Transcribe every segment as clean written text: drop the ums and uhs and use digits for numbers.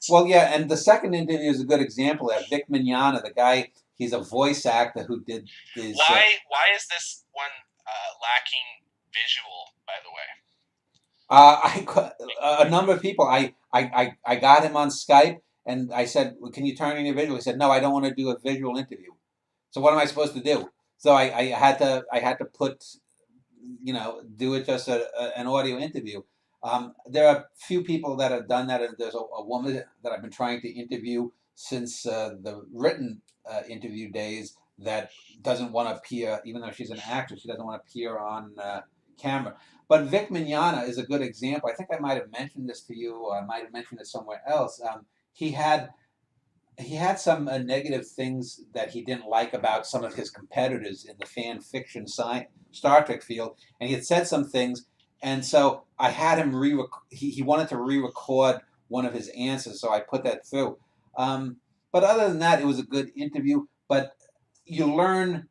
Well, yeah, and the second interview is a good example of that. Vic Mignogna, the guy, he's a voice actor who did this. Why is this one lacking visual? By the way, A number of people. I got him on Skype, and I said, well, "Can you turn in your visual?" He said, "No, I don't want to do a visual interview." So what am I supposed to do? So I had to put, do it just an audio interview. There are few people that have done that, and there's a woman that I've been trying to interview since the written interview days that doesn't want to appear, even though she's an actress, she doesn't want to appear on camera. But Vic Mignogna is a good example. I think I might have mentioned this to you, or I might have mentioned it somewhere else. He had he had some negative things that he didn't like about some of his competitors in the fan fiction Star Trek field, and he had said some things, and so I had him he wanted to re-record one of his answers, so I put that through. But other than that, it was a good interview. But you learn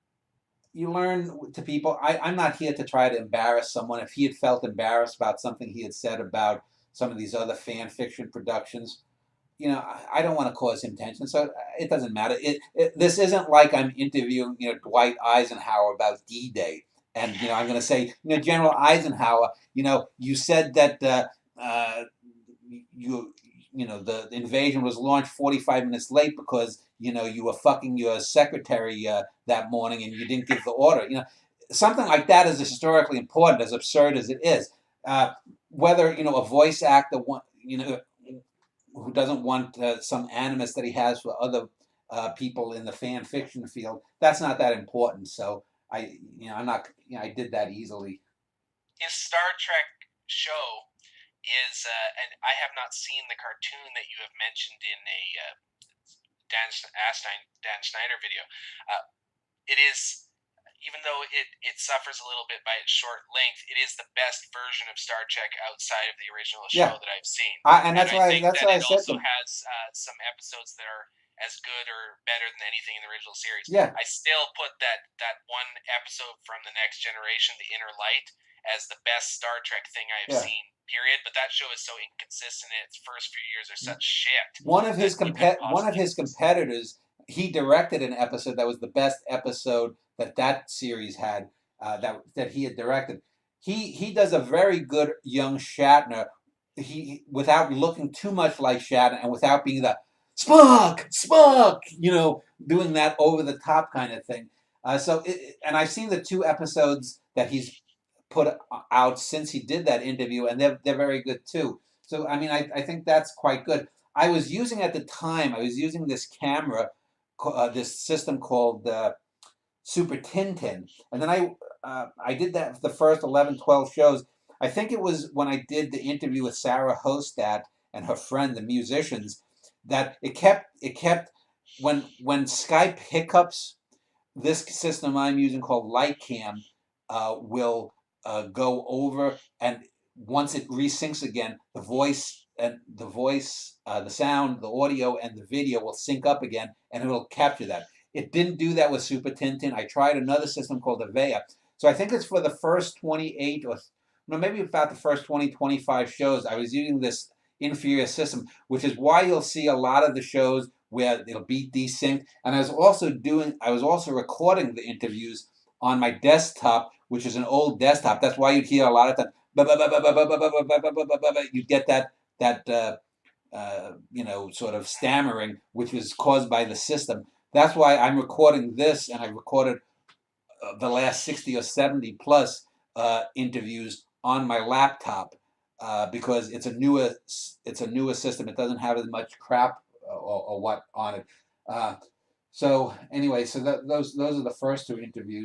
to people. I'm not here to try to embarrass someone. If he had felt embarrassed about something he had said about some of these other fan fiction productions, I don't want to cause him tension, so it doesn't matter. This isn't like I'm interviewing, Dwight Eisenhower about D-Day, and I'm going to say, General Eisenhower, you said that you, the invasion was launched 45 minutes late because you were fucking your secretary that morning and you didn't give the order. Something like that is historically important, as absurd as it is. Whether a voice actor, who doesn't want some animus that he has for other people in the fan fiction field. That's not that important. So I'm not, I did that easily. his Star Trek show is, and I have not seen the cartoon that you have mentioned in a Dan Schneider video. It is, even though it suffers a little bit by its short length, it is the best version of Star Trek outside of the original show Yeah, that I've seen. and And that's I why think that's that why I it said to also him. has some episodes that are as good or better than anything in the original series. Yeah, I still put that one episode from The Next Generation, The Inner Light, as the best Star Trek thing I have yeah. seen. Period. But that show is so inconsistent. Its first few years are such shit One of that his you couldn't one of possibly his exist. competitors, he directed an episode that was the best episode that series had, that he had directed. He does a very good young Shatner. He, without looking too much like Shatner and without being the Spock, doing that over the top kind of thing. And I've seen the two episodes that he's put out since he did that interview, and they're very good too. So I mean, I think that's quite good. I was using at the time. I was using this camera, this system called Super Tintin, and then I did that for the first 11, 12 shows. I think it was when I did the interview with Sarah Hostat and her friend, the musicians, that it kept when Skype hiccups. This system I'm using called Lightcam will go over, and once it resyncs again, the sound, the audio, and the video will sync up again, and it'll capture that. It didn't do that with Super Tintin. I tried another system called Avea. So I think it's for the first 28 or no, maybe about the first 20, 25 shows. I was using this inferior system, which is why you'll see a lot of the shows where it'll be desynced. And I was also recording the interviews on my desktop, which is an old desktop. That's why you'd hear a lot of time. You'd get that sort of stammering, which was caused by the system. That's why I'm recording this, and I recorded the last 60 or 70 plus interviews on my laptop because it's a newer system. It doesn't have as much crap or what on it. So anyway, those are the first two interviews.